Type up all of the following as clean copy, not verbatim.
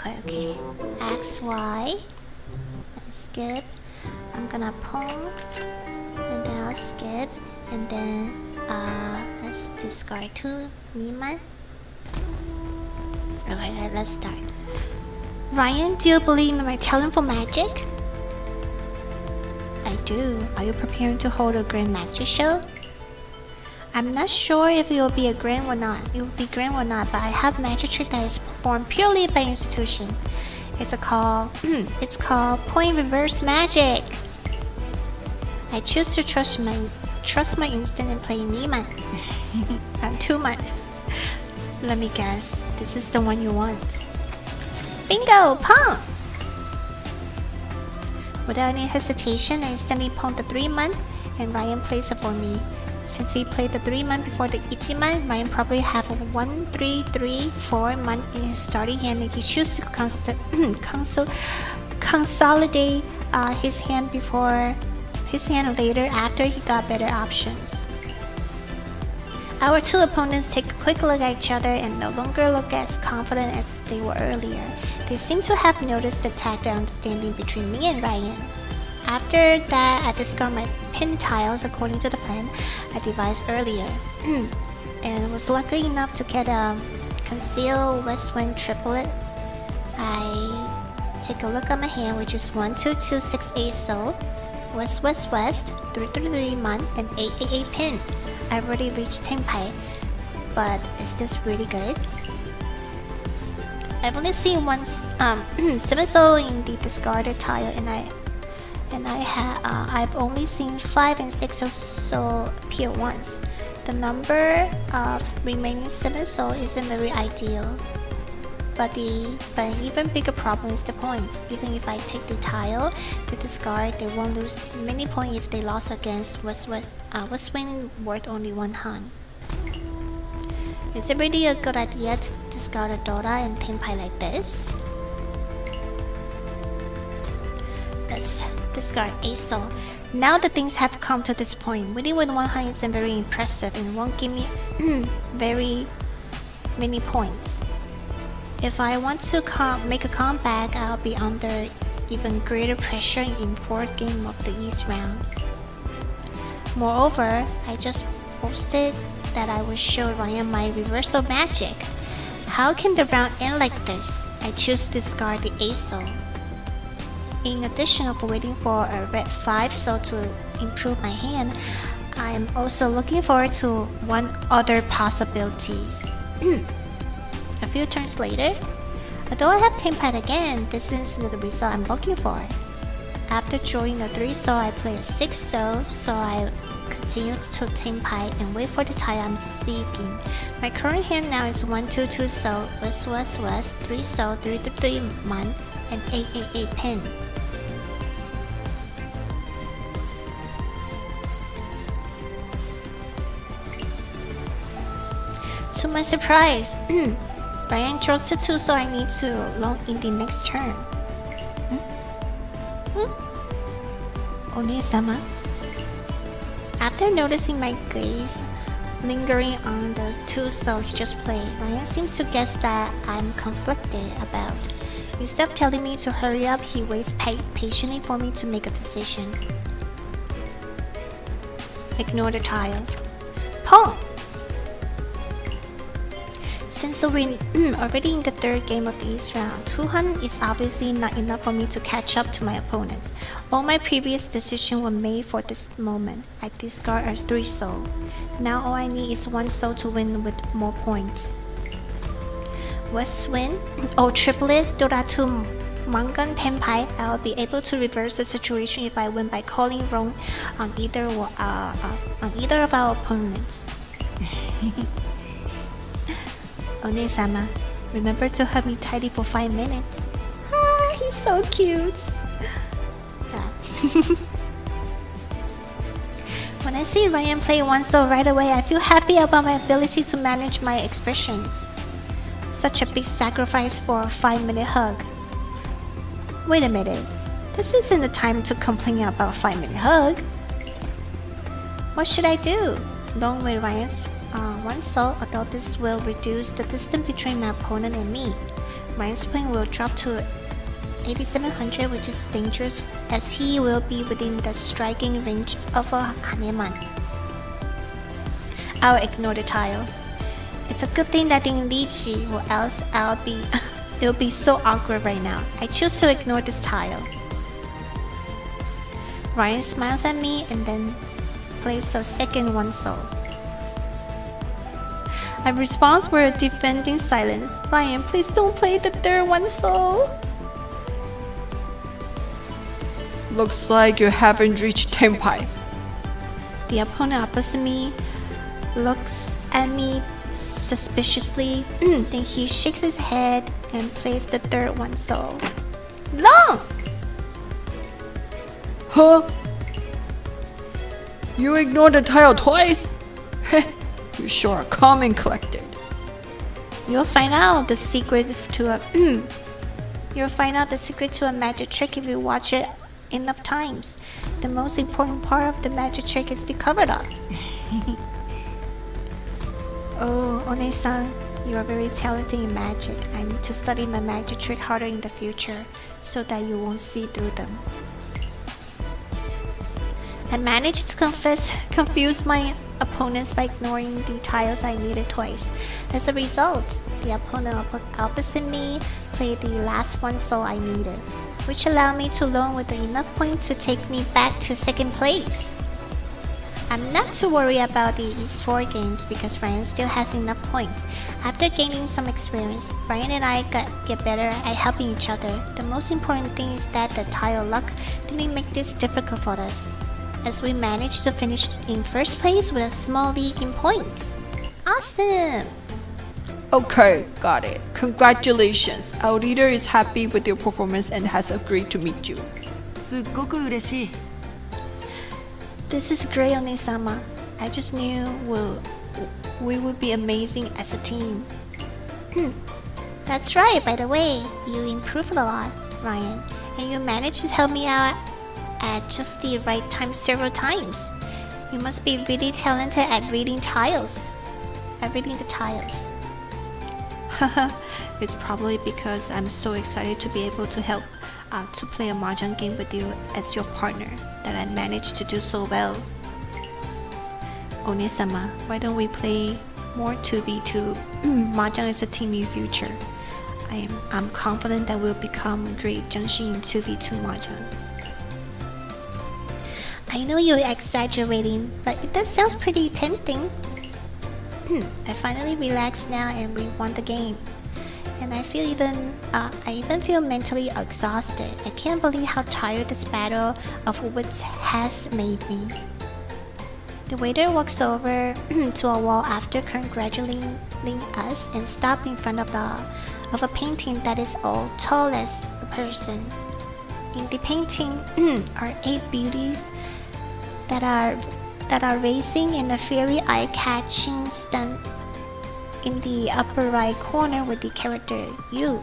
Okay. X, Y. And skip. I'm gonna pawn. And then I'll skip. And then, let's discard 2 Neiman. Okay, let's start. Ryan, do you believe in my talent for magic? I do. Are you preparing to hold a grand magic show? I'm not sure if it will be grand or not, but I have magic trick that is performed purely by institution. It's called point reverse magic. I choose to trust my instinct and play Neiman. I'm too much. Let me guess. This is the one you want. Bingo! Pawn! Without any hesitation, I instantly pawned the 3-man, and Ryan plays it for me. Since he played the 3-man before the Ichiman, Ryan probably have a 1, 3, 3, 4 man in his starting hand, and he chooses to consolidate his hand later after he got better options. Our two opponents take a quick look at each other and no longer look as confident as they were earlier. They seem to have noticed the tacit understanding between me and Ryan. After that, I discard my pin tiles according to the plan I devised earlier, and was lucky enough to get a concealed west wind triplet. I take a look at my hand, which is 1, 2, 2, 6, 8 so, west, west, west, 3, 3, 3 man, and 8, 8, 8 pin. I've already reached Tenpai, but is this really good? I've only seen one 7 so in the discarded tile, and I've only seen 5 and 6 so appear once. The number of remaining 7 so isn't very ideal, but an even bigger problem is the points. Even if I take the tile, the discard, they won't lose many points if they lost against West Wind worth only 1 hand. Is it really a good idea to discard a Dota and Tenpai like this? Let's discard Aso. Now that things have come to this point, winning with 1 hand isn't very impressive and won't give me very many points. If I want to make a comeback, I'll be under even greater pressure in 4th game of the East round. Moreover, I just posted that I will show Ryan my reversal magic. How can the round end like this? I choose to discard the Aso. In addition of waiting for a red 5 so to improve my hand, I am also looking forward to one other possibilities. A few turns later, although I have Tenpai again, this isn't the result I'm looking for. After drawing a 3 so, I play a 6 so I continue to Tenpai and wait for the tile I'm seeking. My current hand now is 1, 2, 2 so, west, west, west, 3 so, 3, 3, 3 man, and 8, 8, 8 pin. To my surprise, Ryan draws the 2 so I need to long in the next turn. One-sama. After noticing my gaze lingering on the 2 so he just played, Ryan seems to guess that I'm conflicted about. Instead of telling me to hurry up, he waits patiently for me to make a decision. Ignore the tile. Pawn! Since we're already in the 3rd game of the East round, 2 hand is obviously not enough for me to catch up to my opponents. All my previous decisions were made for this moment. I discard a 3 so. Now all I need is 1 so to win with more points. West Wind, triplet, Dota 2, Mangan, Tenpai. I'll be able to reverse the situation if I win by calling wrong on either of our opponents. One-sama, remember to hug me tightly for 5 minutes. Ah, he's so cute. When I see Ryan play 1 so right away, I feel happy about my ability to manage my expressions. Such a big sacrifice for a 5-minute hug. Wait a minute, this isn't the time to complain about a 5-minute hug. What should I do? Long with Ryan's 1 so, although this will reduce the distance between my opponent and me. Ryan's point will drop to 8700, which is dangerous as he will be within the striking range of a Haneman. I'll ignore the tile. It's a good thing that didn't lychee, or else it'll be so awkward right now. I choose to ignore this tile. Ryan smiles at me and then plays a second one soul. I respond with a defending silence. Ryan, please don't play the third one soul. Looks like you haven't reached Tenpai. The opponent opposite me looks at me suspiciously, then he shakes his head and plays the third one soul. Long! Huh? You ignored the tile twice? Heh, you sure are calm and collected. You'll find out the secret to a magic trick if you watch it enough times. The most important part of the magic trick is the cover up. Oh, One-san, you are very talented in magic. I need to study my magic trick harder in the future so that you won't see through them. I managed to confuse my opponents by ignoring the tiles I needed twice. As a result, the opponent opposite me played the last one soul I needed, which allowed me to loan with enough points to take me back to second place. I'm not too worried about these 4 games because Ryan still has enough points. After gaining some experience, Ryan and I get better at helping each other. The most important thing is that the tile luck didn't make this difficult for us, as we managed to finish in first place with a small lead in points. Awesome! Okay, got it. Congratulations. Our leader is happy with your performance and has agreed to meet you. すっごく嬉しい。 This is great, Onisama. I just knew we would be amazing as a team. That's right, by the way. You improved a lot, Ryan. And you managed to help me out at just the right time several times. You must be really talented at reading the tiles. It's probably because I'm so excited to be able to help to play a Mahjong game with you as your partner that I managed to do so well. Onisama, why don't we play more 2v2 Mahjong as a team in future? I'm confident that we'll become great Junshi in 2v2 Mahjong. I know you're exaggerating, but it does sound pretty tempting. I finally relaxed now and we won the game. And I even feel mentally exhausted. I can't believe how tired this battle of wits has made me. The waiter walks over to a wall after congratulating us and stops in front of a painting that is all tall as a person. In the painting are 8 beauties that are racing in a very eye-catching stunt in the upper right corner with the character Yu,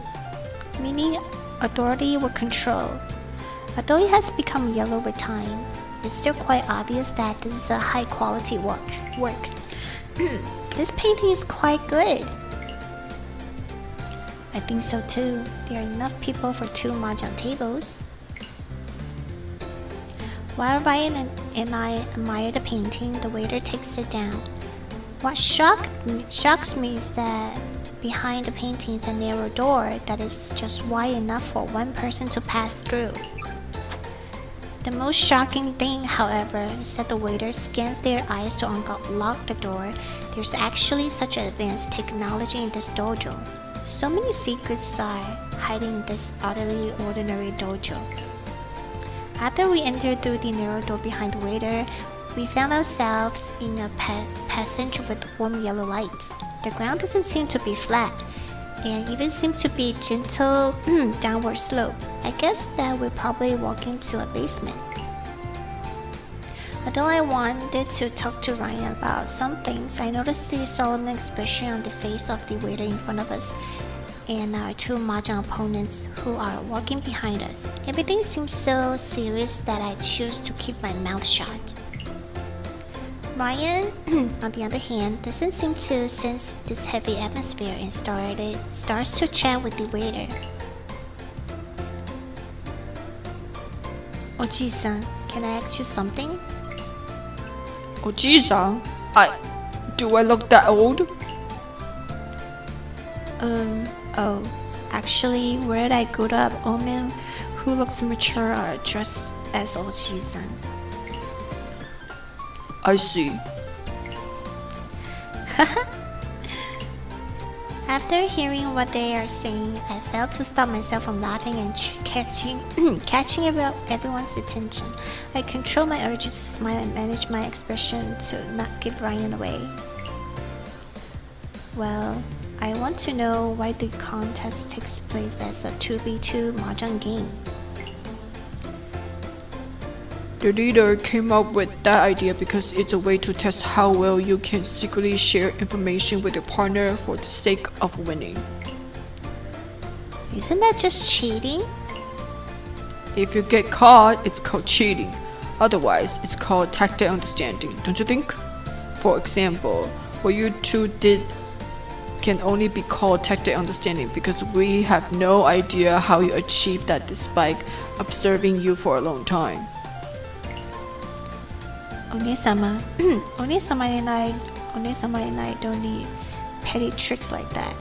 meaning authority or control. Although it has become yellow with time, it's still quite obvious that this is a high quality work. This painting is quite good. I think so too. There are enough people for 2 Mahjong tables. While Ryan and I admire the painting, the waiter takes it down. What shocks me is that behind the painting is a narrow door that is just wide enough for one person to pass through. The most shocking thing, however, is that the waiter scans their eyes to unlock the door. There's actually such advanced technology in this dojo. So many secrets are hiding in this utterly ordinary dojo. After we entered through the narrow door behind the waiter, we found ourselves in a passage with warm yellow lights. The ground doesn't seem to be flat, and even seems to be gentle downward slope. I guess that we're probably walking to a basement. Although I wanted to talk to Ryan about some things, I noticed the solemn expression on the face of the waiter in front of us and our 2 Mahjong opponents who are walking behind us. Everything seems so serious that I choose to keep my mouth shut. Ryan, on the other hand, doesn't seem to sense this heavy atmosphere and starts to chat with the waiter. Oji-san, can I ask you something? Oji-san, do I look that old? Oh, actually, where I grew up, all men who looks mature are dressed as Oji-san. I see. After hearing what they are saying, I failed to stop myself from laughing and catching everyone's attention. I control my urge to smile and manage my expression to not give Ryan away. Well, I want to know why the contest takes place as a 2v2 Mahjong game. The leader came up with that idea because it's a way to test how well you can secretly share information with your partner for the sake of winning. Isn't that just cheating? If you get caught, it's called cheating. Otherwise, it's called tacit understanding, don't you think? For example, what you two did can only be called tacit understanding because we have no idea how you achieved that despite observing you for a long time. Onisama, Onisama and I don't need petty tricks like that.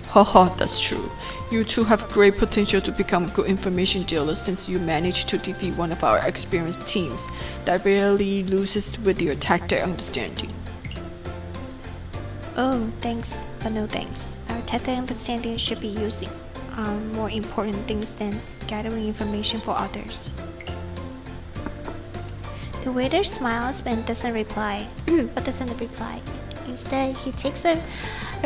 Haha, that's true. You two have great potential to become good information dealers since you managed to defeat one of our experienced teams that rarely loses with your tacit understanding. Oh, thanks, but no thanks. Our tacit understanding should be using more important things than gathering information for others. The waiter smiles but doesn't reply. Instead, he takes her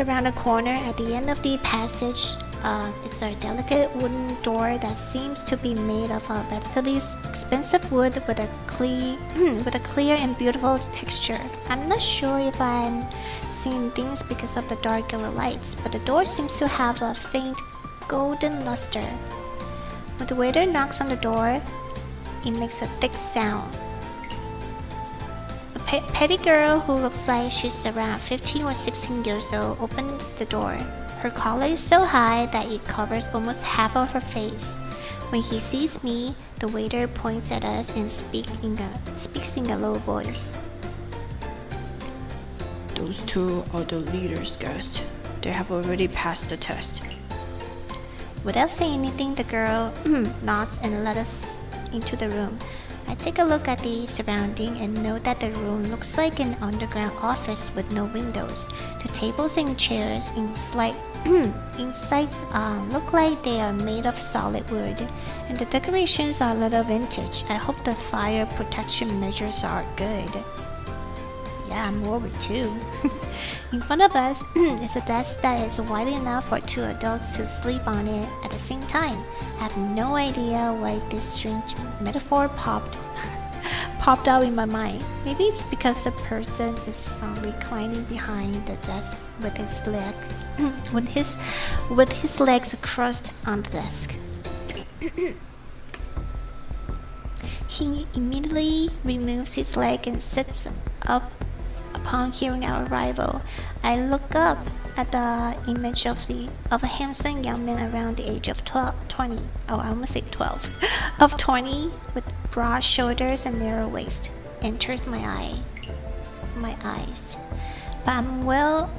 around a corner at the end of the passage. It's a delicate wooden door that seems to be made of a relatively expensive wood with a clear and beautiful texture. I'm not sure if I'm seeing things because of the dark yellow lights, but the door seems to have a faint golden luster. When the waiter knocks on the door, it makes a thick sound. A petty girl who looks like she's around 15 or 16 years old opens the door. Her collar is so high that it covers almost half of her face. When he sees me, the waiter points at us and speaks in a low voice. Those two are the leader's guests. They have already passed the test. Without saying anything, the girl nods and lets us into the room. I take a look at the surrounding and note that the room looks like an underground office with no windows. The tables and chairs inside look like they are made of solid wood, and the decorations are a little vintage. I hope the fire protection measures are good. Yeah, I'm worried too. In front of us is a desk that is wide enough for two adults to sleep on it at the same time. I have no idea why this strange metaphor popped out in my mind. Maybe it's because the person is reclining behind the desk with his legs crossed on the desk. He immediately removes his leg and sits up upon hearing our arrival. I look up at the image of a handsome young man around the age of 20. Oh, I almost said 12. Of 20, with broad shoulders and narrow waist, enters my eyes. But I'm well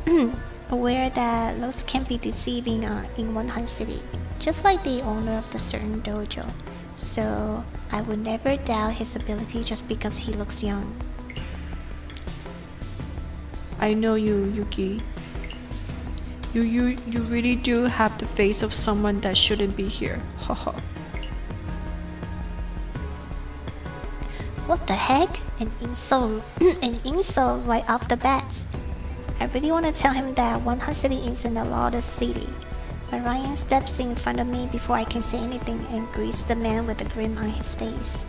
aware that looks can be deceiving in one city, just like the owner of the certain dojo. So I would never doubt his ability just because he looks young. I know you, Yuki. You really do have the face of someone that shouldn't be here. Haha. What the heck? An insult right off the bat. I really want to tell him that one city isn't a lawless city. But Ryan steps in front of me before I can say anything and greets the man with a grin on his face.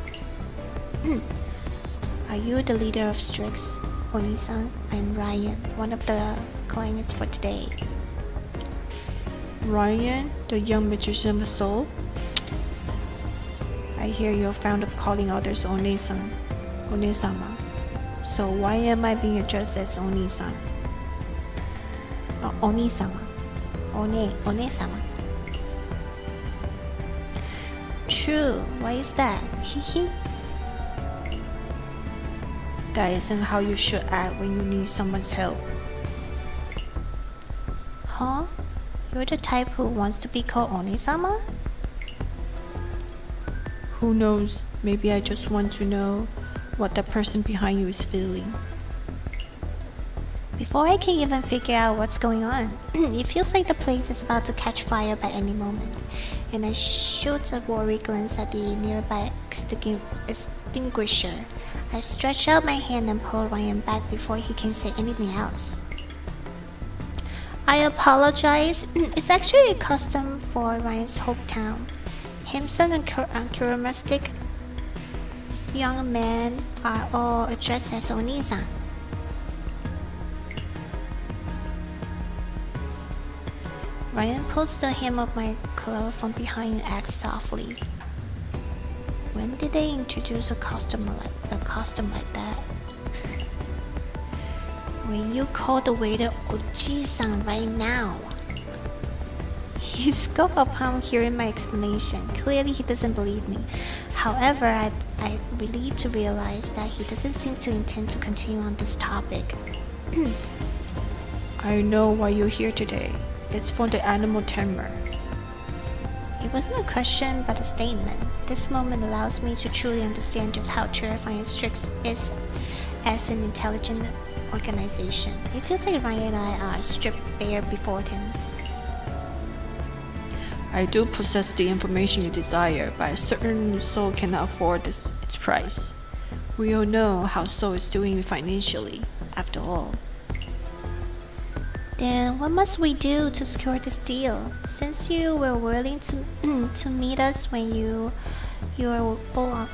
Are you the leader of Strix, Oni-san? I'm Ryan, one of the clients for today. Ryan, the young magician of the soul? I hear you're fond of calling others One-san, One-sama. So why am I being addressed as Oni-san? Oni-sama. One-sama. True, why is that? Hehe. That isn't how you should act when you need someone's help. Huh? You're the type who wants to be called Oni-sama? Who knows? Maybe I just want to know what the person behind you is feeling. Before I can even figure out what's going on, it feels like the place is about to catch fire by any moment, and I shoot a worried glance at the nearby extinguisher. I stretch out my hand and pull Ryan back before he can say anything else. I apologize. It's actually a custom for Ryan's hometown. Himson and charismatic young men are all addressed as Oni-san. Ryan pulls the hem of my cloak from behind and asks softly, "When did they introduce a costume like that?" "When you call the waiter Oji-san right now." He scoffed upon hearing my explanation. Clearly he doesn't believe me. However, I'm relieved to realize that he doesn't seem to intend to continue on this topic. I know why you're here today. It's for the animal tamer. It wasn't a question, but a statement. This moment allows me to truly understand just how terrifying Strix is as an intelligent organization. It feels like Ryan and I are stripped bare before him. I do possess the information you desire, but a certain soul cannot afford its price. We all know how Soul is doing financially, after all. Then what must we do to secure this deal? Since you were willing to meet us when you are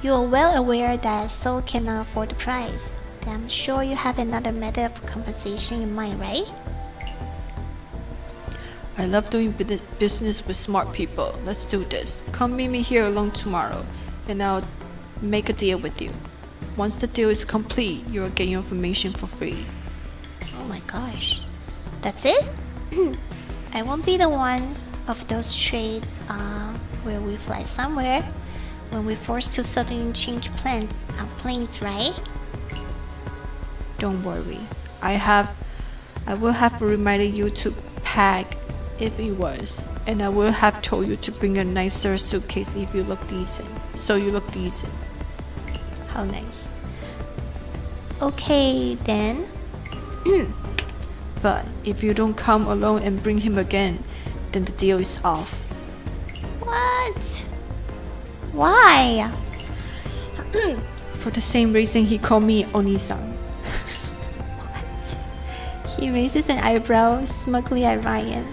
well aware that Soul cannot afford the price, then I'm sure you have another method of compensation in mind, right? I love doing business with smart people. Let's do this. Come meet me here alone tomorrow, and I'll make a deal with you. Once the deal is complete, you will get your information for free. Oh my gosh. That's it? I won't be the one of those trades where we fly somewhere when we're forced to suddenly change planes, right? Don't worry. I will have reminded you to pack if it was, and I will have told you to bring a nicer suitcase if you look decent. So you look decent. How nice. Okay then. But if you don't come alone and bring him again, then the deal is off. What? Why? For the same reason he called me Oni-san. What? He raises an eyebrow smugly at Ryan.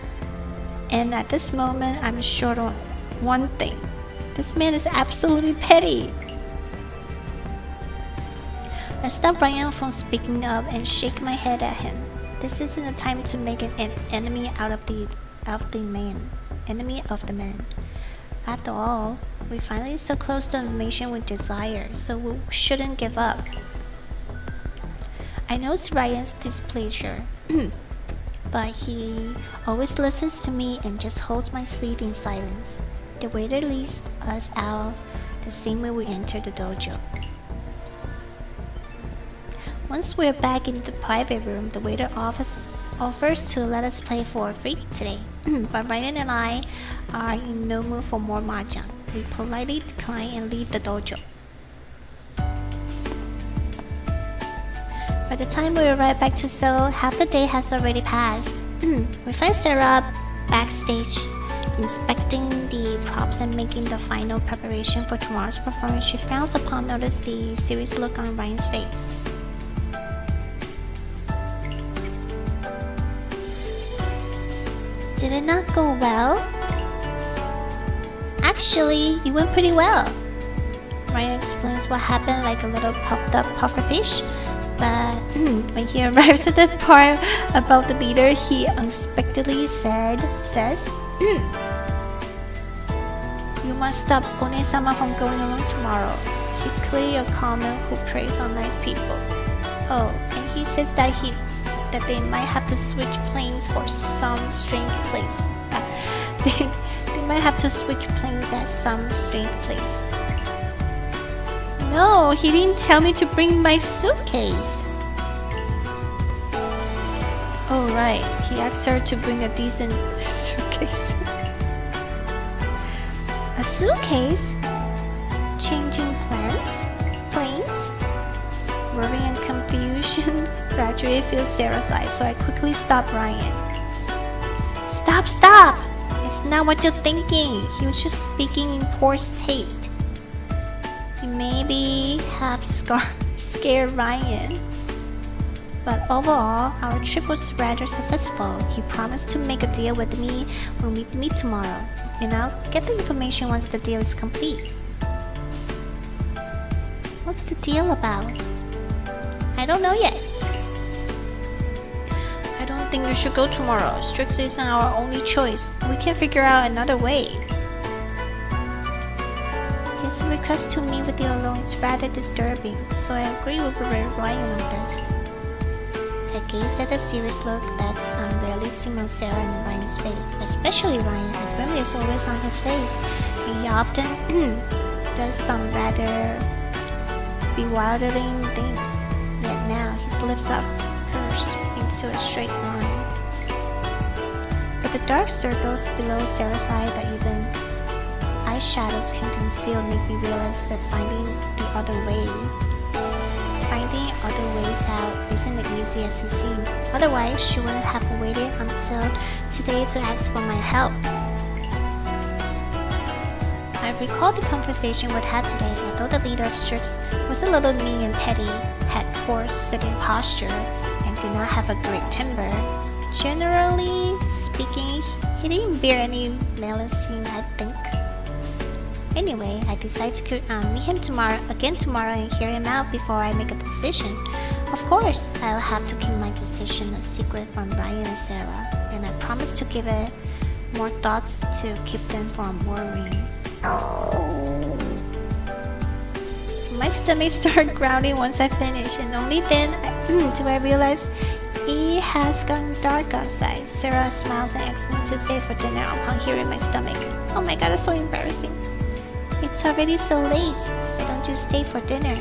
And at this moment, I'm sure of one thing. This man is absolutely petty. I stop Ryan from speaking up and shake my head at him. This isn't a time to make an enemy out of the man. Enemy of the man. After all, we finally so close to information we desire, so we shouldn't give up. I know it's Ryan's displeasure, but he always listens to me and just holds my sleeve in silence. The waiter leads us out the same way we entered the dojo. Once we're back in the private room, the waiter offers to let us play for free today. But Ryan and I are in no mood for more Mahjong. We politely decline and leave the dojo. By the time we arrive back to Seoul, half the day has already passed. We find Sarah backstage inspecting the props and making the final preparation for tomorrow's performance. She frowns upon noticing the serious look on Ryan's face. Did it not go well? Actually, it went pretty well. Ryan explains what happened like a little puffed up pufferfish. But when he arrives at the part about the leader, he unexpectedly says, "You must stop One-sama from going alone tomorrow. He's clearly a common who preys on nice people." Oh, and he says that they might have to switch planes for some strange place. They might have to switch planes at some strange place. No, he didn't tell me to bring my suitcase. Oh right, he asked her to bring a decent suitcase. A suitcase? Changing planes? Worry and confusion gradually filled Sarah's eyes, so I quickly stopped Ryan. Stop! It's not what you're thinking. He was just speaking in poor taste. He maybe have scared Ryan. But overall, our trip was rather successful. He promised to make a deal with me when we meet tomorrow, and I'll get the information once the deal is complete. What's the deal about? I don't know yet. I don't think you should go tomorrow. Strix isn't our only choice. We can figure out another way. His request to meet with you alone is rather disturbing, so I agree with Ryan on this. I gazed at the serious look that's rarely seen on Sarah and Ryan's face, especially Ryan. The family is always on his face, and he often does some rather bewildering things. Yet now his lips are pursed into a straight line. But the dark circles below Sarah's eye that even eyeshadows can conceal make me realize that finding other ways out isn't as easy as it seems. Otherwise, she wouldn't have waited until today to ask for my help. I recalled the conversation we had today. Although the leader of Strix was a little mean and petty, had poor sitting posture, and did not have a great temper, generally speaking, he didn't bear any malice, I think. Anyway, I decided to meet him tomorrow and hear him out before I make a decision. Of course, I'll have to keep my decision a secret from Brian and Sarah, and I promise to give it more thoughts to keep them from worrying. My stomach started growling once I finished, and only then do I realize it has gotten dark outside. Sarah smiles and asks me to stay for dinner upon hearing my stomach. Oh my god, it's so embarrassing. It's already so late. Why don't you stay for dinner?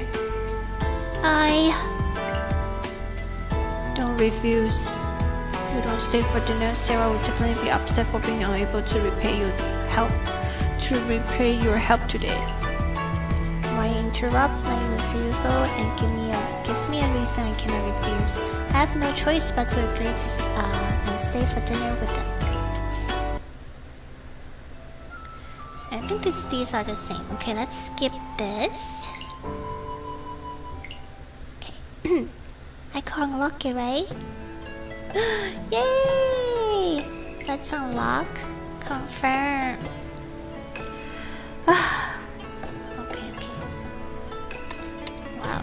Don't refuse. If you don't stay for dinner, Sarah will definitely be upset for being unable to repay your help today. Ryan interrupts my refusal and gives me a reason I cannot refuse. I have no choice but to agree to and stay for dinner with them. I think these are the same. Okay, let's skip this. Okay. I can unlock it, right? Yay! Let's unlock. Confirm. Okay. Wow.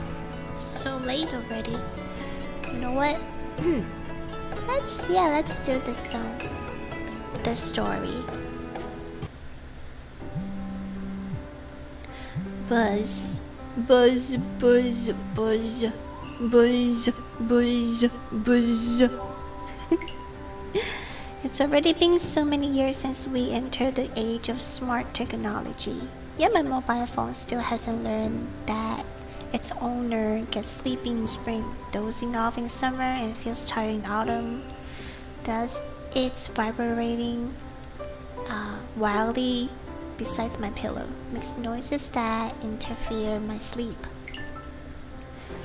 So late already. You know what? Let's do this the story. Buzz. Buzz, buzz, buzz. Buzz, buzz, buzz. It's already been so many years since we entered the age of smart technology. Yet my mobile phone still hasn't learned that its owner gets sleepy in spring, dozing off in summer, and feels tired in autumn. Thus, it's vibrating wildly besides my pillow, makes noises that interfere my sleep.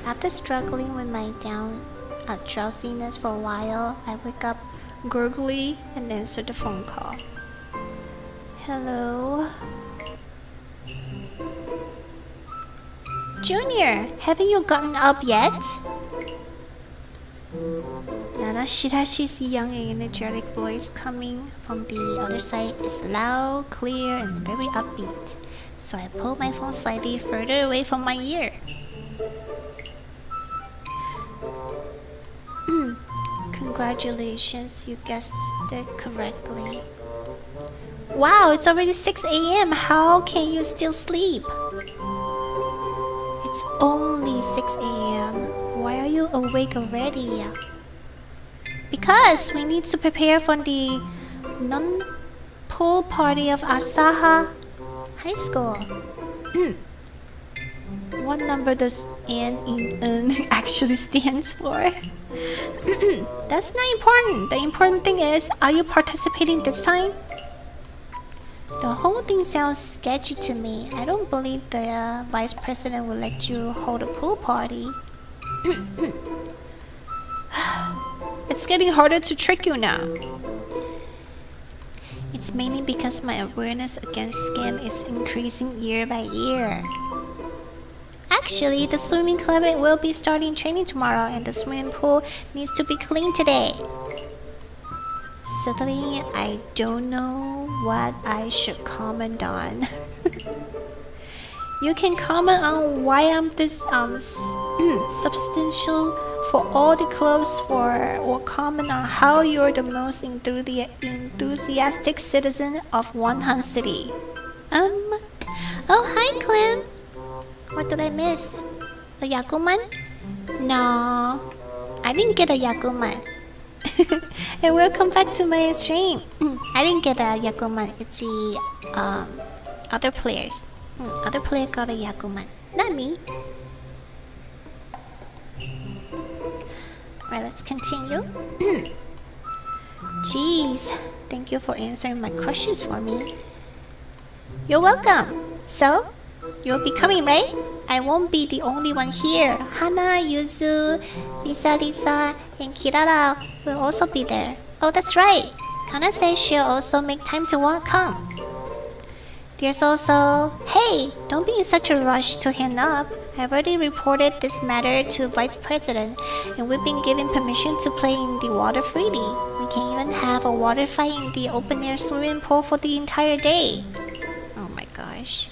After struggling with my drowsiness for a while, I wake up gurgly and answer the phone call. Hello? Junior, haven't you gotten up yet? Nanashirashi's young and energetic voice coming from the other side is loud, clear, and very upbeat, so I pull my phone slightly further away from my ear. Congratulations, you guessed it correctly. Wow, it's already 6 a.m. How can you still sleep? It's only 6 a.m. why are you awake already? Because we need to prepare for the non-pool party of Asaha High School. What number does N in N actually stands for? That's not important. The important thing is, are you participating this time? The whole thing sounds sketchy to me. I don't believe the vice president will let you hold a pool party. It's getting harder to trick you now. It's mainly because my awareness against scam is increasing year by year. Actually, the swimming club will be starting training tomorrow and the swimming pool needs to be cleaned today. Suddenly, I don't know what I should comment on. You can comment on why I'm this substantial for all the clubs or comment on how you're the most enthusiastic citizen of Wonhan City. Oh hi Clem. What did I miss? A Yakuman? No, I didn't get a Yakuman. And welcome back to my stream. I didn't get a Yakuman. It's the other players. Other player got a Yakuman, not me. Alright, let's continue. Jeez, thank you for answering my questions for me. You're welcome. So, you'll be coming, right? I won't be the only one here. Hana, Yuzu, Lisa, and Kirara will also be there. Oh, that's right. Kana says she'll also make time to come. There's also... Hey, don't be in such a rush to hand up. I've already reported this matter to Vice President, and we've been given permission to play in the water freely. We can even have a water fight in the open-air swimming pool for the entire day. Oh my gosh.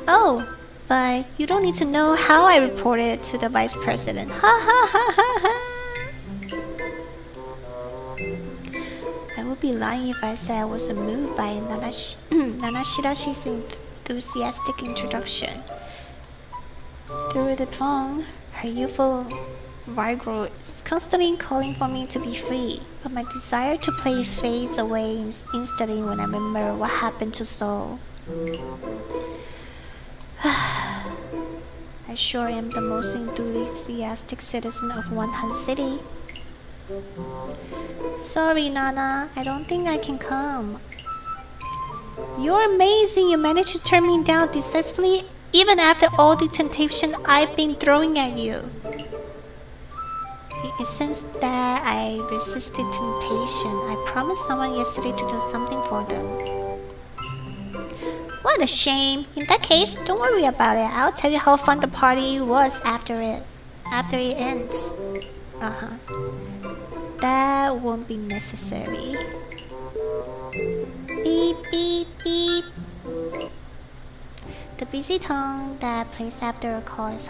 Oh, but you don't need to know how I reported it to the Vice President. Ha ha ha ha ha! I would be lying if I said I wasn't moved by Nanashirashi's enthusiastic introduction. Through the phone, her youthful Vigro is constantly calling for me to be free, but my desire to play fades away instantly when I remember what happened to Soul. I sure am the most enthusiastic citizen of Wonhan City. Sorry, Nana, I don't think I can come. You're amazing, you managed to turn me down decisively even after all the temptation I've been throwing at you. It seems that I resisted temptation. I promised someone yesterday to do something for them. What a shame. In that case, don't worry about it. I'll tell you how fun the party was after it ends. That won't be necessary. Beep, beep, beep. The busy tone that plays after a call is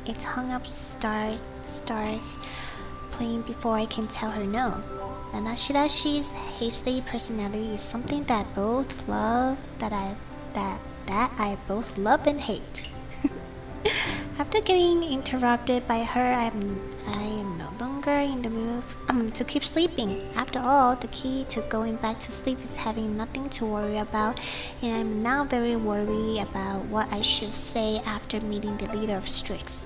it's hung up starts playing before I can tell her no. Nanashirashi's hasty personality is something that I both love and hate. After getting interrupted by her, I am no longer in the mood to keep sleeping. After all, the key to going back to sleep is having nothing to worry about, and I'm now very worried about what I should say after meeting the leader of Strix.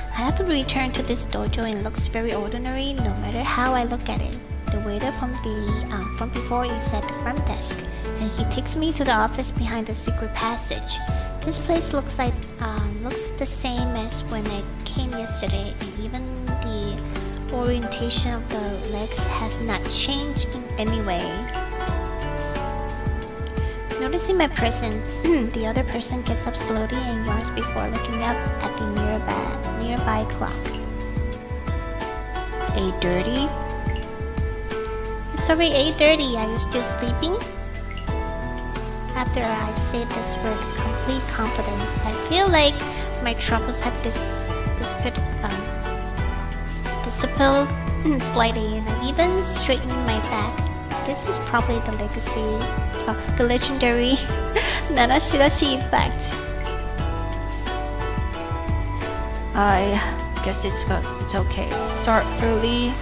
I have to return to this dojo and it looks very ordinary no matter how I look at it. The waiter from before is at the front desk, and he takes me to the office behind the secret passage. This place looks the same as when I came yesterday, and even the orientation of the legs has not changed in any way. Noticing my presence, the other person gets up slowly and yawns before looking up at the nearby clock. 8:30? It's already 8:30. Are you still sleeping? After I say this with complete confidence, I feel like my troubles have dissipated slightly, and I even straightened my back. This is probably the legendary Nanashirashi effect. I guess it's okay. Start early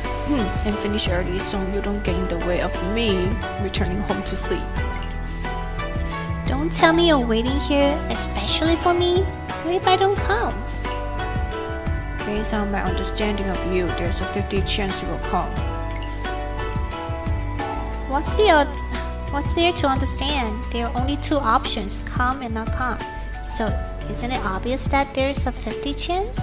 and finish early so you don't get in the way of me returning home to sleep. Don't tell me you're waiting here, especially for me. What if I don't come? Based on my understanding of you, there's a 50 chance you will come. What's there to understand? There are only two options, come and not come. So isn't it obvious that there's a 50 chance?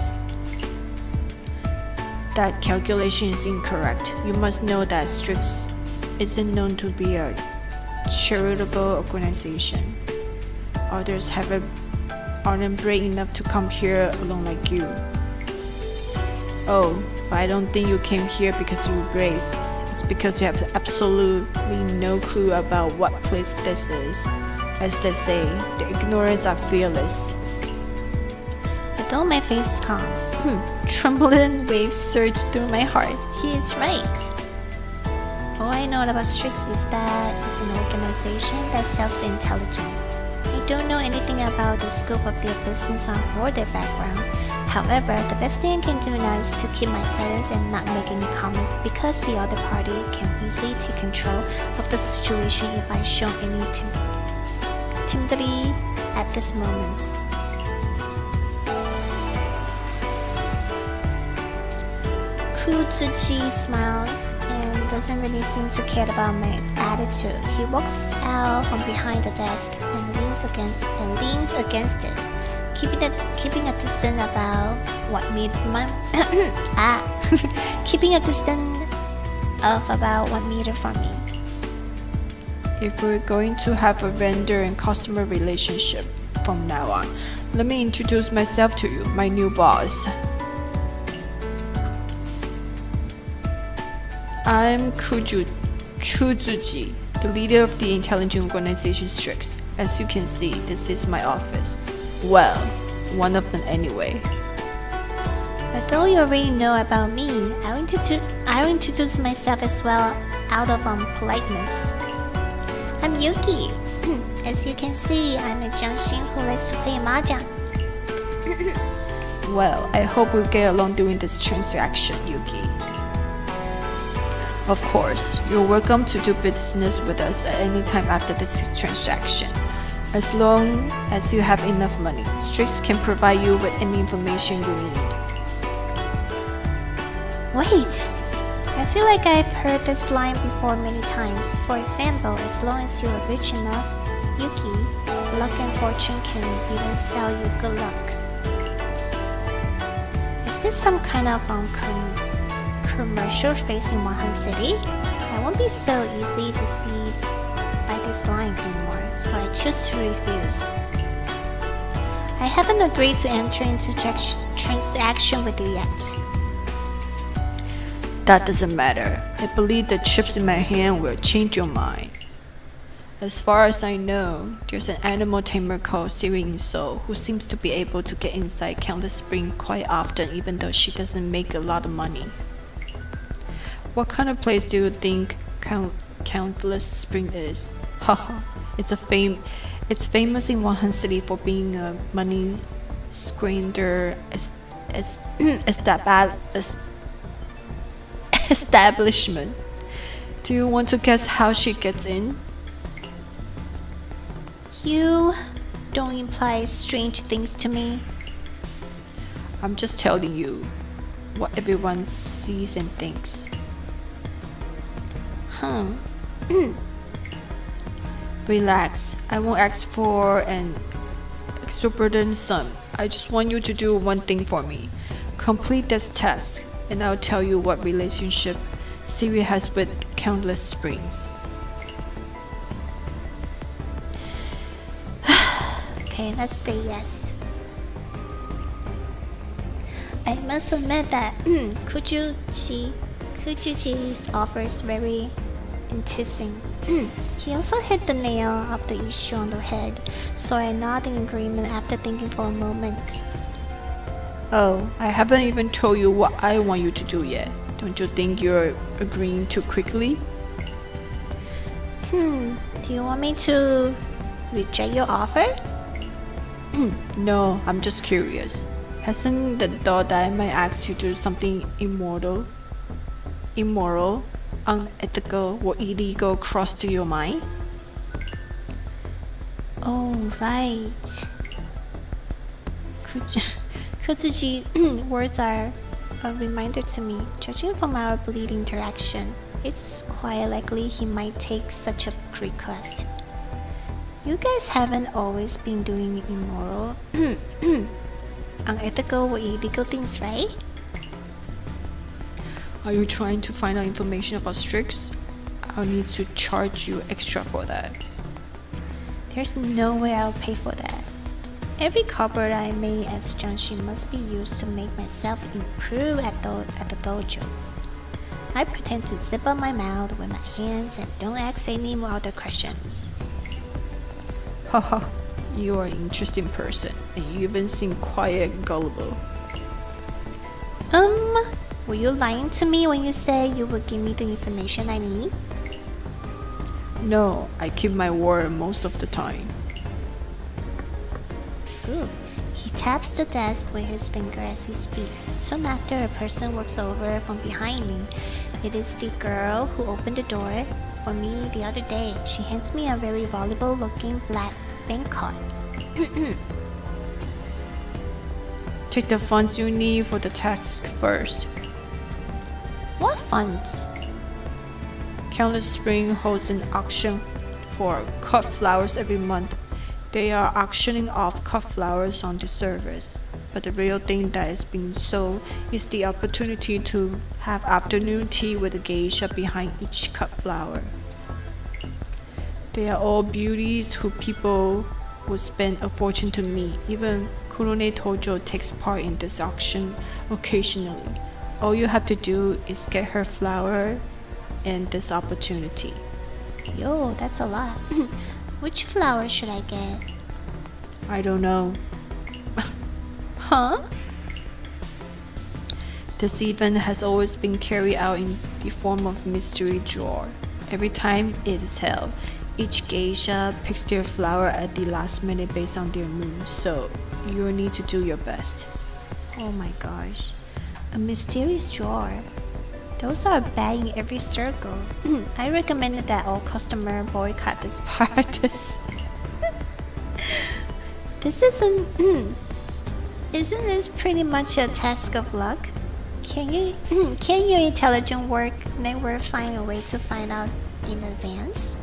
That calculation is incorrect. You must know that Strix isn't known to be a charitable organization. Others aren't brave enough to come here alone like you. Oh, but I don't think you came here because you were brave. It's because you have absolutely no clue about what place this is. As they say, the ignorance are fearless. But though my face is calm, trembling waves surge through my heart. He is right. All I know about Strix is that it's an organization that sells intelligence. I don't know anything about the scope of their business or their background. However, the best thing I can do now is to keep my silence and not make any comments because the other party can easily take control of the situation if I show any timidity at this moment. Kuzuchi smiles and doesn't really seem to care about my attitude. He walks out from behind the desk and leans against it, keeping a distance about keeping a distance of about 1 meter from me. If we're going to have a vendor and customer relationship from now on, let me introduce myself to you, my new boss. I'm Kuzuchi, the leader of the intelligent organization Strix. As you can see, this is my office. Well, one of them anyway. Although you already know about me, I'll introduce myself as well out of politeness. I'm Yuki. As you can see, I'm a Jiangxin who likes to play Mahjong. Well, I hope we'll get along during this transaction, Yuki. Of course, you're welcome to do business with us at any time after this transaction. As long as you have enough money, Strix can provide you with any information you need. Wait! I feel like I've heard this line before many times. For example, as long as you are rich enough, Yuki, luck and fortune can even sell you good luck. Is this some kind of commercial facing Wuhan City? I won't be so easily deceived by this line anymore, so I choose to refuse. I haven't agreed to enter into transaction with you yet. That doesn't matter. I believe the chips in my hand will change your mind. As far as I know, there's an animal tamer called Siri in Seoul who seems to be able to get inside Countless Spring quite often even though she doesn't make a lot of money. What kind of place do you think Countless Spring is? Haha, it's famous in Wuhan City for being a money squander establishment. Do you want to guess how she gets in? You don't imply strange things to me. I'm just telling you what everyone sees and thinks. Relax. I won't ask for an exorbitant sum. I just want you to do one thing for me. Complete this task, and I'll tell you what relationship Siri has with Countless Springs. Okay, let's say yes. I must admit that Kujuchi's offer is very enticing. He also hit the nail of the issue on the head, so I nod in agreement after thinking for a moment. Oh, I haven't even told you what I want you to do yet. Don't you think you're agreeing too quickly? Do you want me to reject your offer? No, I'm just curious. Hasn't the thought that I might ask you to do something immoral, unethical, or illegal crossed to your mind? Oh, right. Kutsuji words are a reminder to me. Judging from our bleed interaction, it's quite likely he might take such a request. You guys haven't always been doing immoral, unethical or illegal things, right? Are you trying to find out information about Strix? I'll need to charge you extra for that. There's no way I'll pay for that. Every copper I made as Janshi must be used to make myself improve at the dojo. I pretend to zip up my mouth with my hands and don't ask any more other questions. Haha, you are an interesting person, and you even seem quiet and gullible. Were you lying to me when you said you would give me the information I need? No, I keep my word most of the time. Ooh. He taps the desk with his finger as he speaks. Soon after, a person walks over from behind me. It is the girl who opened the door for me the other day. She hands me a very valuable looking black bank card. Take the funds you need for the task first. What funds? Countless Spring holds an auction for cut flowers every month. They are auctioning off cut flowers on the service, but the real thing that is being sold is the opportunity to have afternoon tea with a geisha behind each cut flower. They are all beauties who people would spend a fortune to meet. Even Kurone Tojo takes part in this auction occasionally. All you have to do is get her flower and this opportunity. Yo, that's a lot. Which flower should I get? I don't know. Huh? This event has always been carried out in the form of mystery draw. Every time it is held, each geisha picks their flower at the last minute based on their mood, so you will need to do your best. Oh my gosh. A mysterious drawer. Those are bad in every circle. I recommended that all customer boycott this practice. This isn't... Isn't this pretty much a task of luck? Can your intelligent network find a way to find out in advance?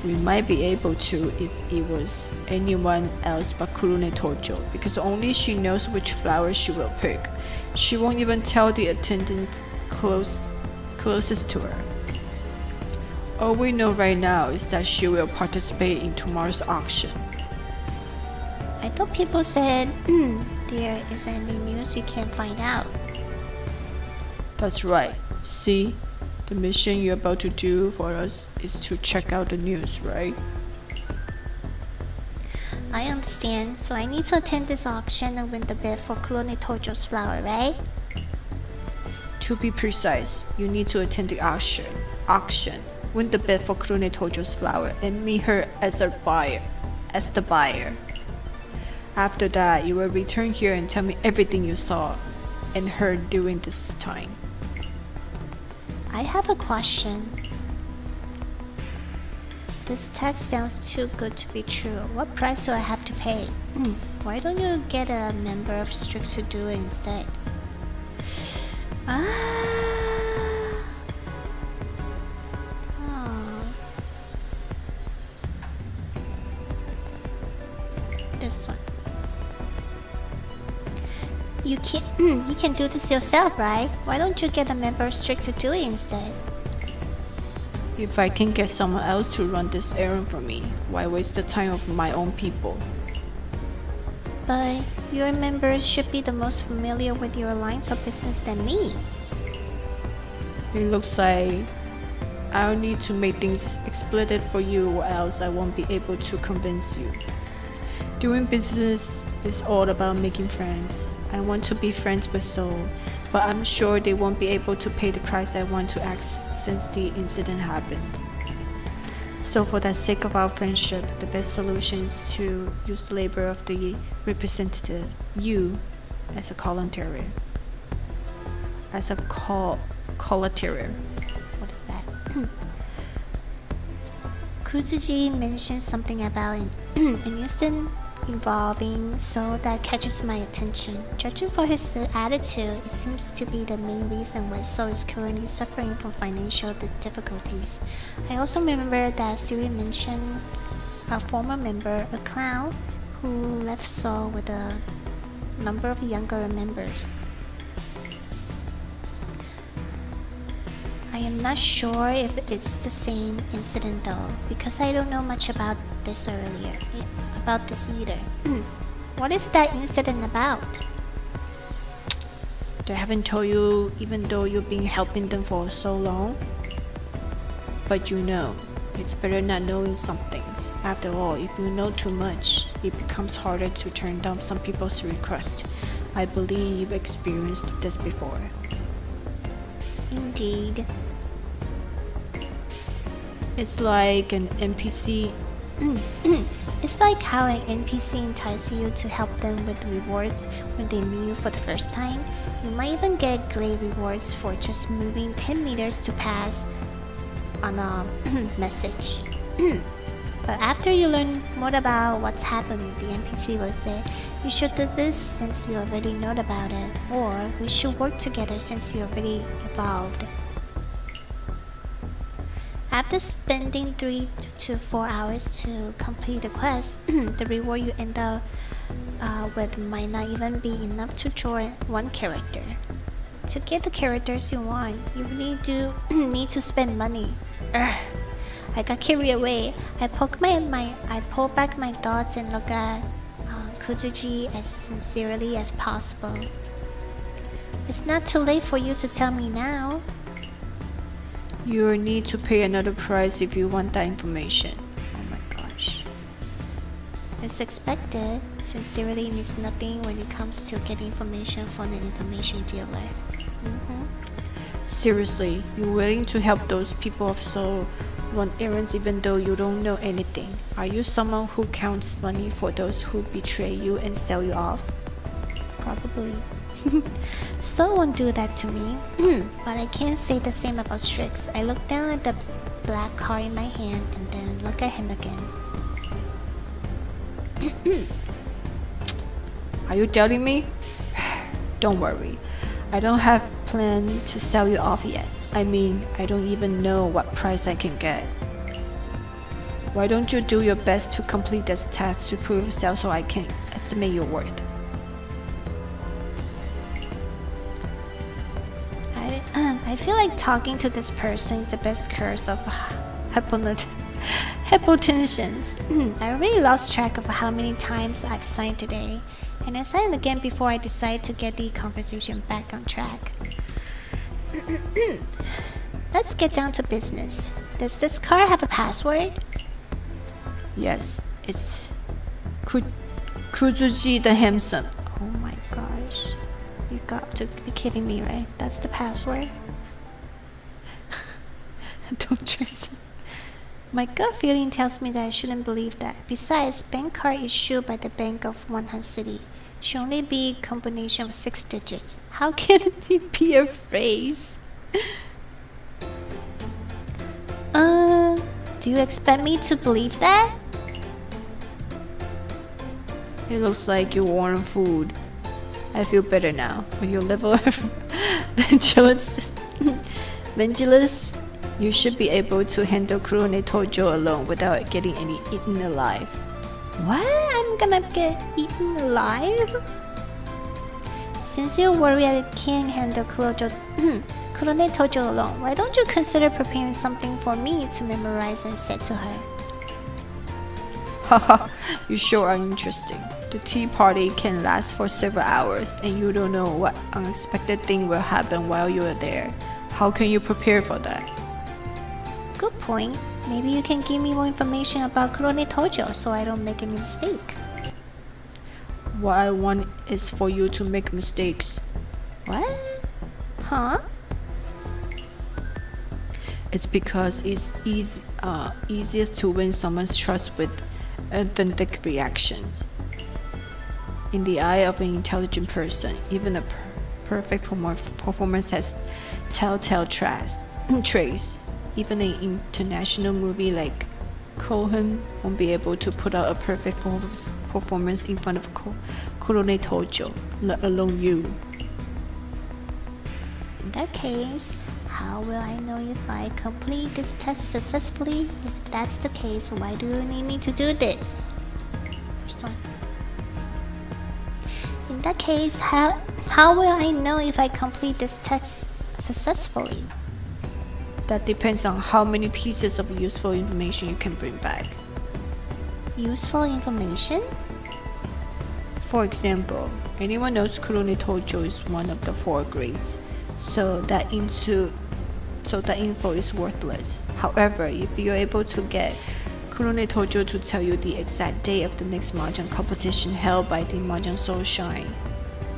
We might be able to if it was anyone else but Kurune Tojo, because only she knows which flower she will pick. She won't even tell the attendant closest to her. All we know right now is that she will participate in tomorrow's auction. I thought people said there isn't any news you can't find out. That's right. See? The mission you're about to do for us is to check out the news, right? I understand, so I need to attend this auction and win the bid for Kurone Tojo's flower, right? To be precise, you need to attend the auction, win the bid for Kurone Tojo's flower, and meet her as the buyer. After that, you will return here and tell me everything you saw and heard during this time. I have a question. This text sounds too good to be true. What price do I have to pay? Why don't you get a member of Strix to do it instead? This one. You can do this yourself, right? Why don't you get a member of Strix to do it instead? If I can get someone else to run this errand for me, why waste the time of my own people? But your members should be the most familiar with your lines of business than me. It looks like I'll need to make things explicit for you, or else I won't be able to convince you. Doing business is all about making friends. I want to be friends with Soul, but I'm sure they won't be able to pay the price I want to ask since the incident happened. So for the sake of our friendship, the best solution is to use the labor of the representative, you, as a collateral. As a collateral. What is that? Kuzuji mentioned something about an instant involving Soul that catches my attention. Judging for his attitude, it seems to be the main reason why Soul is currently suffering from financial difficulties. I also remember that Siri mentioned a former member, a clown, who left Soul with a number of younger members. I am not sure if it's the same incident though, because I don't know much about this either. What is that incident about? They haven't told you even though you've been helping them for so long? But you know, it's better not knowing some things. After all, if you know too much, it becomes harder to turn down some people's requests. I believe you've experienced this before. Indeed. It's like an NPC. It's like how an NPC entices you to help them with rewards when they meet you for the first time. You might even get great rewards for just moving 10 meters to pass on a message. But after you learn more about what's happening, the NPC will say, you should do this since you already know about it, or we should work together since you already evolved. After spending 3 to 4 hours to complete the quest, the reward you end up with might not even be enough to draw one character. To get the characters you want, you really do need to spend money. I got carried away. I pulled back my thoughts and looked at Kuzuji as sincerely as possible. It's not too late for you to tell me now. You'll need to pay another price if you want that information. Oh my gosh. It's expected. Sincerity means nothing when it comes to getting information from an information dealer. Seriously, you're willing to help those people of soul run errands even though you don't know anything? Are you someone who counts money for those who betray you and sell you off? Probably. Soul won't do that to me. But I can't say the same about Strix. I look down at the black card in my hand and then look at him again. Are you doubting me? Don't worry. I don't have plan to sell you off yet. I mean, I don't even know what price I can get. Why don't you do your best to complete this task to prove yourself so I can estimate your worth? I feel like talking to this person is the best curse of hypotensions. I already lost track of how many times I've signed today, and I signed again before I decide to get the conversation back on track. Let's get down to business. Does this car have a password? Yes, it's Kuzuji the Handsome. Oh my gosh. You got to be kidding me, right? That's the password? Don't trust it. My gut feeling tells me that I shouldn't believe that. Besides, bank card issued by the Bank of Wanhan City should only be a combination of 6 digits. How can it be a phrase? Do you expect me to believe that? It looks like you warm food. I feel better now. When your level of vigilance, you should be able to handle Kurone Tojo alone without getting any eaten alive. What? I'm gonna get eaten alive? Since you're worried I can't handle Kurone Tojo alone, why don't you consider preparing something for me to memorize and say to her? Haha, you sure are interesting. The tea party can last for several hours and you don't know what unexpected thing will happen while you are there. How can you prepare for that? Good point. Maybe you can give me more information about Kurone Tojo so I don't make any mistake. What I want is for you to make mistakes. What? Huh? It's because it's easiest to win someone's trust with authentic reactions. In the eye of an intelligent person, even a perfect performance has telltale trace. Even an international movie like Cohen won't be able to put out a perfect performance in front of Kurone Tojo, let alone you. In that case, how will I know if I complete this test successfully? If that's the case, why do you need me to do this? First one. In that case, how will I know if I complete this test successfully? That depends on how many pieces of useful information you can bring back. Useful information? For example, anyone knows Kurone Tojo is one of the 4 grades, so that info is worthless. However, if you're able to get Kurone Tojo to tell you the exact day of the next Mahjong competition held by the Mahjong Soul Shrine,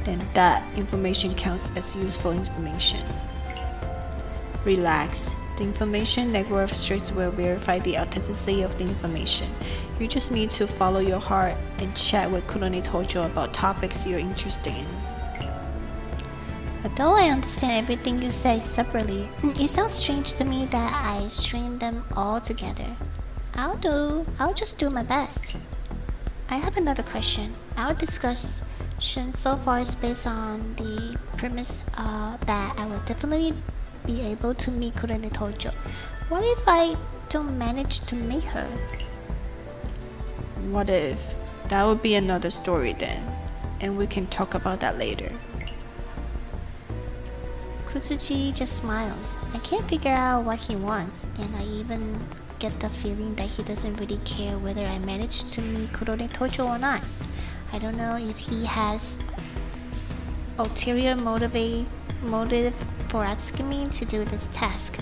then that information counts as useful information. Relax. The information network streets will verify the authenticity of the information. You just need to follow your heart and chat with Kurone Tojo about topics you're interested in. Although I understand everything you say separately, it sounds strange to me that I string them all together. I'll just do my best. I have another question. Our discussion so far is based on the premise that I will definitely be able to meet Kurone Tojo. What if I don't manage to meet her? What if? That would be another story then, and we can talk about that later. Kutsuji just smiles. I can't figure out what he wants, and I even get the feeling that he doesn't really care whether I manage to meet Kurone Tojo or not. I don't know if he has ulterior motive for asking me to do this task.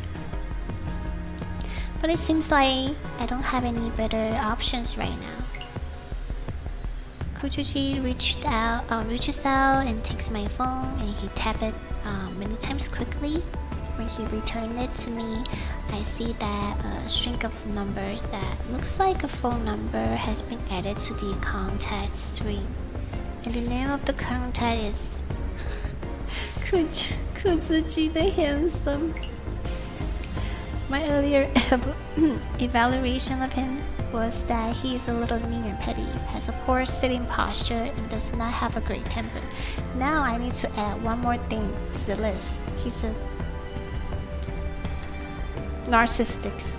But it seems like I don't have any better options right now. Kochuchi reaches out and takes my phone, and he tapped it many times quickly. When he returned it to me, I see that a string of numbers that looks like a phone number has been added to the contact string. And the name of the contact is Kutsuji the Handsome. My earlier evaluation of him was that he is a little mean and petty, has a poor sitting posture, and does not have a great temper. Now I need to add one more thing to the list. He's a narcissistic.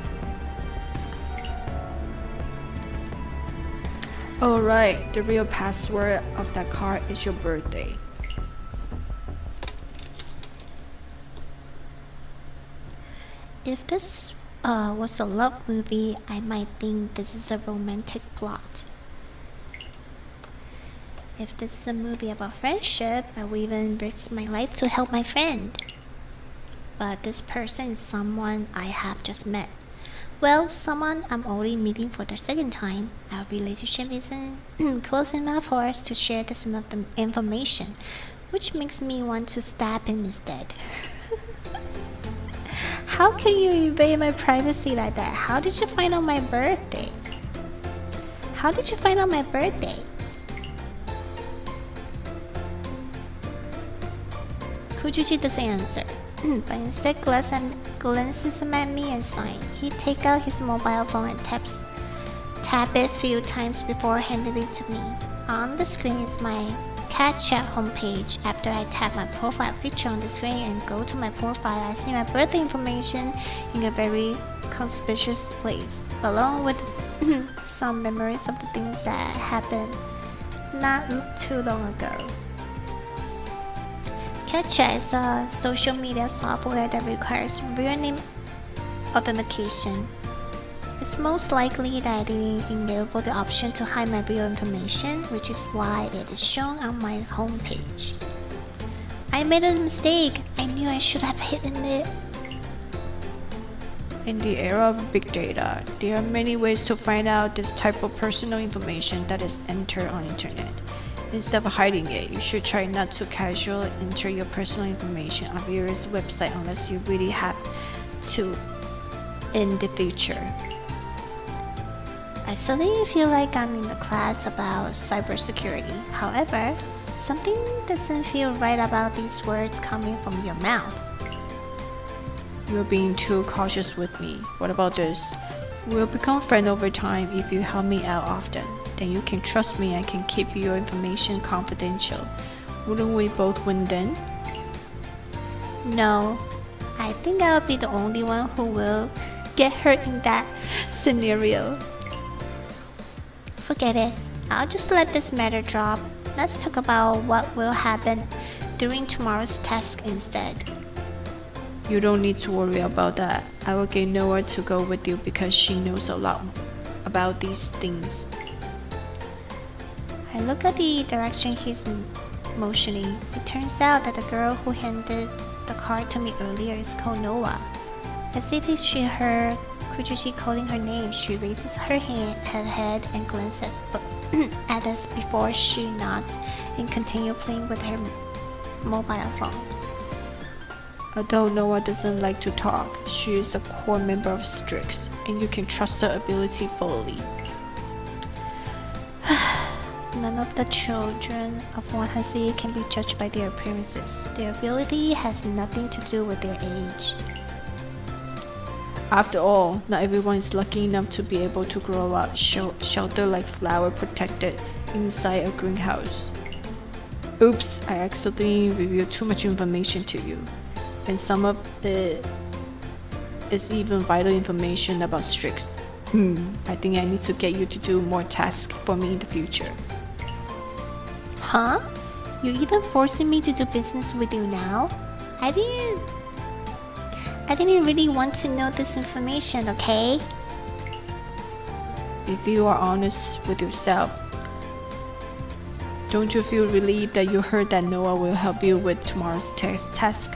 Alright, the real password of that card is your birthday. If this was a love movie, I might think this is a romantic plot. If this is a movie about friendship, I will even risk my life to help my friend. But this person is someone I have just met. Well, someone I'm only meeting for the second time. Our relationship isn't close enough for us to share this information, which makes me want to stab him instead. How can you invade my privacy like that? How did you find out my birthday? How did you find out my birthday? Kujuchi doesn't answer, but instead glances at me and sighs. He takes out his mobile phone and tap it a few times before handing it to me. On the screen is my cat chat homepage. After I tap my profile picture on the screen and go to my profile, I see my birthday information in a very conspicuous place, along with some memories of the things that happened not too long ago. ClipYukiClips is a social media software that requires real name authentication. It's most likely that I didn't enable the option to hide my real information, which is why it is shown on my homepage. I made a mistake. I knew I should have hidden it. In the era of big data, there are many ways to find out this type of personal information that is entered on internet. Instead of hiding it, you should try not to casually enter your personal information on various websites unless you really have to in the future. I suddenly feel like I'm in the class about cybersecurity. However, something doesn't feel right about these words coming from your mouth. You're being too cautious with me. What about this? We'll become friends over time if you help me out often. Then you can trust me and can keep your information confidential. Wouldn't we both win then? No, I think I'll be the only one who will get hurt in that scenario. Forget it. I'll just let this matter drop. Let's talk about what will happen during tomorrow's test instead. You don't need to worry about that. I will get Noah to go with you because she knows a lot about these things. I look at the direction he's motioning. It turns out that the girl who handed the card to me earlier is called Noah. As if she heard Kujushi calling her name, she raises her head and glances at us before she nods and continues playing with her mobile phone. Although Noah doesn't like to talk, she is a core member of Strix, and you can trust her ability fully. None of the children of 100 can be judged by their appearances. Their ability has nothing to do with their age. After all, not everyone is lucky enough to be able to grow up sheltered like flower protected inside a greenhouse. Oops, I accidentally revealed too much information to you. And some of it is even vital information about Strix. I think I need to get you to do more tasks for me in the future. Huh? You even forcing me to do business with you now? I didn't really want to know this information, okay? If you are honest with yourself, don't you feel relieved that you heard that Noah will help you with tomorrow's task?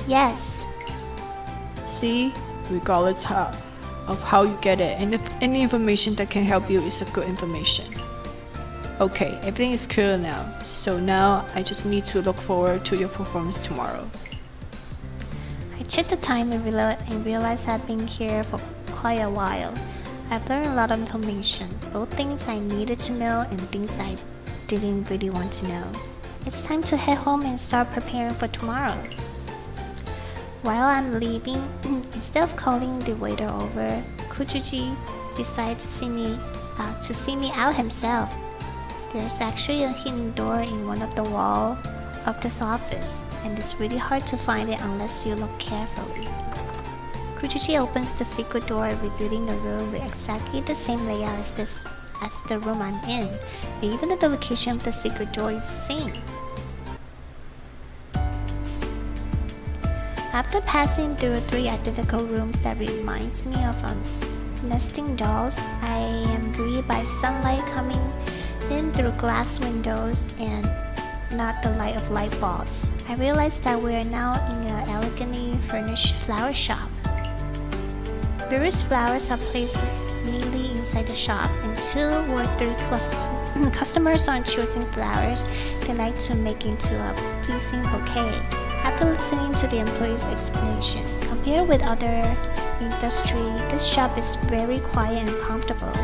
Yes. See, regardless of how you get it, and if any information that can help you is a good information. Okay, everything is clear now, so now I just need to look forward to your performance tomorrow. I checked the time and realized I've been here for quite a while. I've learned a lot of information, both things I needed to know and things I didn't really want to know. It's time to head home and start preparing for tomorrow. While I'm leaving, instead of calling the waiter over, Kujuji decided to see me out himself. There's actually a hidden door in one of the walls of this office, and it's really hard to find it unless you look carefully. Kujuji opens the secret door, revealing a room with exactly the same layout as the room I'm in, and even the location of the secret door is the same. After passing through 3 identical rooms that reminds me of nesting dolls, I am greeted by sunlight coming in through glass windows and not the light of light bulbs. I realize that we are now in an elegantly furnished flower shop. Various flowers are placed neatly inside the shop, and 2 or 3 customers are choosing flowers they like to make into a pleasing bouquet. After listening to the employee's explanation, compared with other industry, this shop is very quiet and comfortable,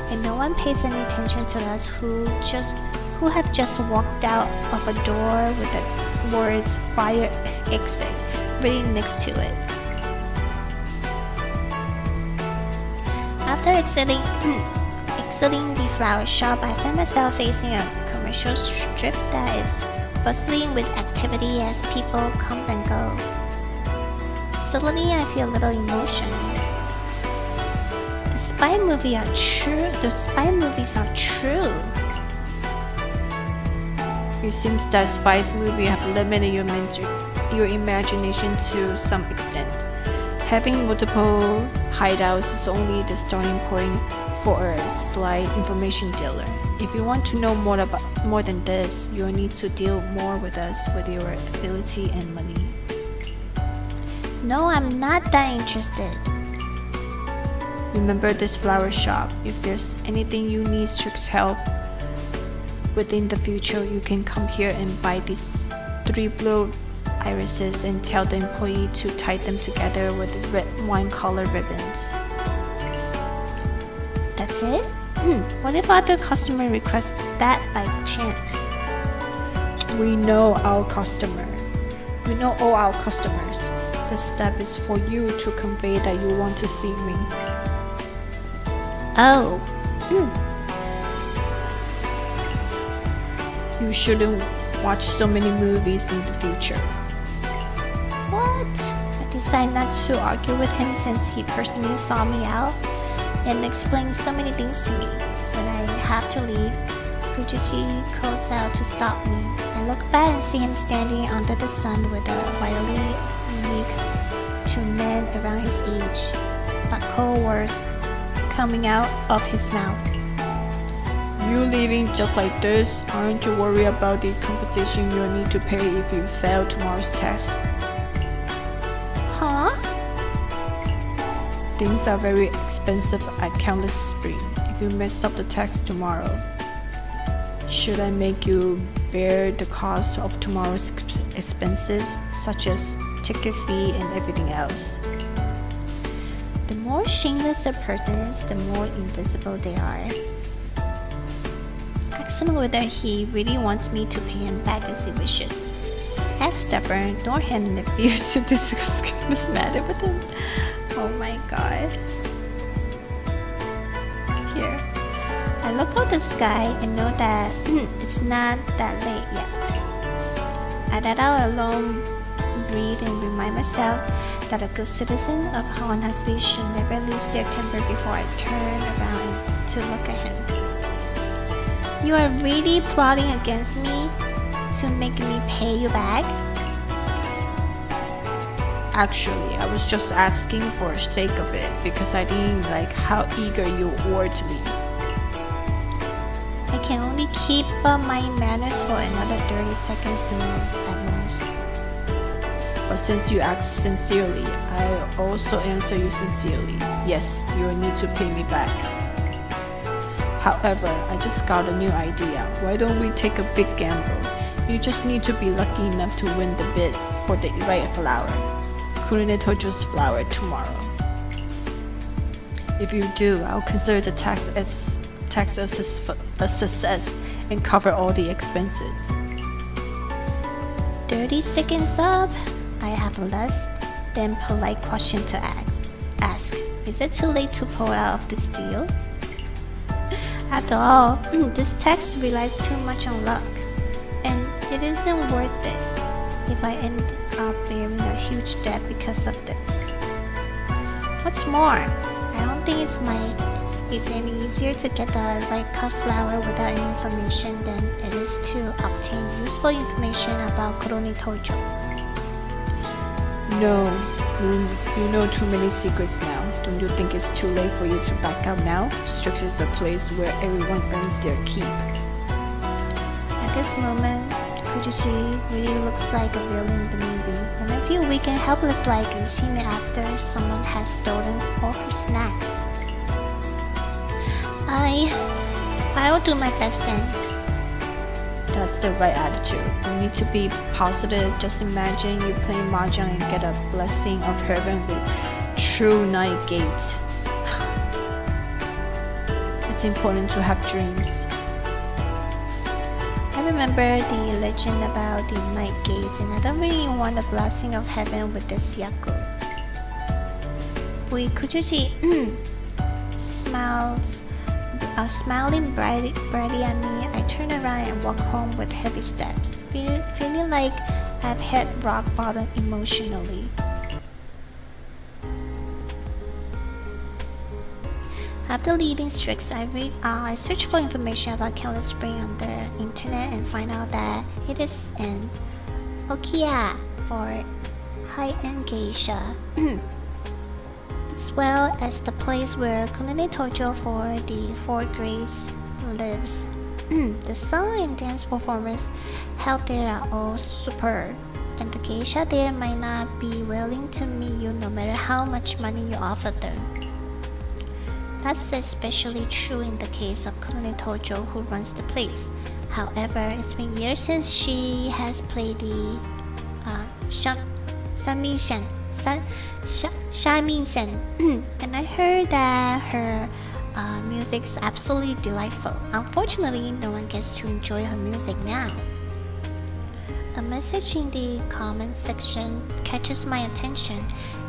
and no one pays any attention to us who have just walked out of a door with the words "Fire Exit" written next to it. After exiting the flower shop, I find myself facing a commercial strip that is bustling with activity as people come and go. Suddenly, I feel a little emotional. The spy movies are true. It seems that spy movies have limited your imagination to some extent. Having multiple hideouts is only the starting point for a slight information dealer. If you want to know more than this, you'll need to deal more with us with your ability and money. No, I'm not that interested. Remember this flower shop. If there's anything you need Strix help within the future, you can come here and buy these 3 blue irises and tell the employee to tie them together with red wine color ribbons. That's it? What if other customer requests that by chance? We know all our customers. The step is for you to convey that you want to see me. Oh. You shouldn't watch so many movies in the future. What? I decided not to argue with him since he personally saw me out and explained so many things to me. When I have to leave, Fujiji calls out to stop me. I look back and see him standing under the sun with a wildly unique to men around his age, but cold words coming out of his mouth. You leaving just like this? Aren't you worried about the compensation you'll need to pay if you fail tomorrow's test? Huh? Things are very expensive at Countless Spring. If you mess up the test tomorrow, should I make you bear the cost of tomorrow's expenses, such as ticket fee and everything else? The more shameless a person is, the more invisible they are. Ask him whether he really wants me to pay him back as he wishes. Act stubborn, nor him refuse to discuss this matter with him. Oh my god. Here. I look out the sky and know that it's not that late yet. I let out a long breathe and remind myself that a good citizen of Honhazi should never lose their temper before I turn around to look at him. You are really plotting against me to make me pay you back? Actually, I was just asking for the sake of it because I didn't like how eager you were to leave. I can only keep up my manners for another 30 seconds at most. But since you asked sincerely, I also answer you sincerely. Yes, you will need to pay me back. However, I just got a new idea. Why don't we take a big gamble? You just need to be lucky enough to win the bid for the right flower, Kurine Tojo's flower, tomorrow. If you do, I'll consider the tax as a success and cover all the expenses. 30 seconds up. I have less than polite question to ask. Is it too late to pull out of this deal? After all, this tax relies too much on luck, and it isn't worth it if I end up bearing a huge debt because of this. What's more, I don't think it's any easier to get the right cut flower without any information than it is to obtain useful information about Kurone Tojo. No, you know too many secrets now. Don't you think it's too late for you to back out now? Strix is the place where everyone earns their keep. At this moment, Fujiji really looks like a villain in the movie, and I feel weak and helpless like Yushime after someone has stolen all her snacks. I'll do my best then. That's the right attitude. You need to be positive. Just imagine you play Mahjong and get a blessing of heaven with true night gates. It's important to have dreams. I remember the legend about the night gates, and I don't really want a blessing of heaven with this yaku. With Kujuji smiling brightly at me, I turn around and walk home with heavy steps, feeling like I've hit rock bottom emotionally. After leaving Strix, I search for information about Countless Spring on the internet and find out that it is an Okiya for high-end geisha, as well as the place where Kurone Tojo for the Four Grace lives. The song and dance performance held there are all superb, and the geisha there might not be willing to meet you no matter how much money you offer them. That's especially true in the case of Kurone Tojo, who runs the place. However, it's been years since she has played the Shamisen, and I heard that her music is absolutely delightful. Unfortunately, no one gets to enjoy her music now. A message in the comment section catches my attention.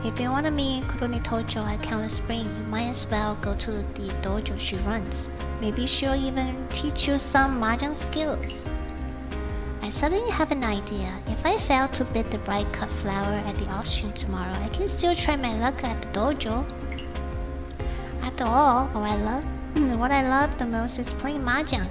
If you want to meet Kuroni Tojo at Countless Spring, you might as well go to the dojo she runs. Maybe she'll even teach you some Mahjong skills. I suddenly have an idea. If I fail to bid the right cut flower at the auction tomorrow, I can still try my luck at the dojo. After all, what I love the most is playing Mahjong.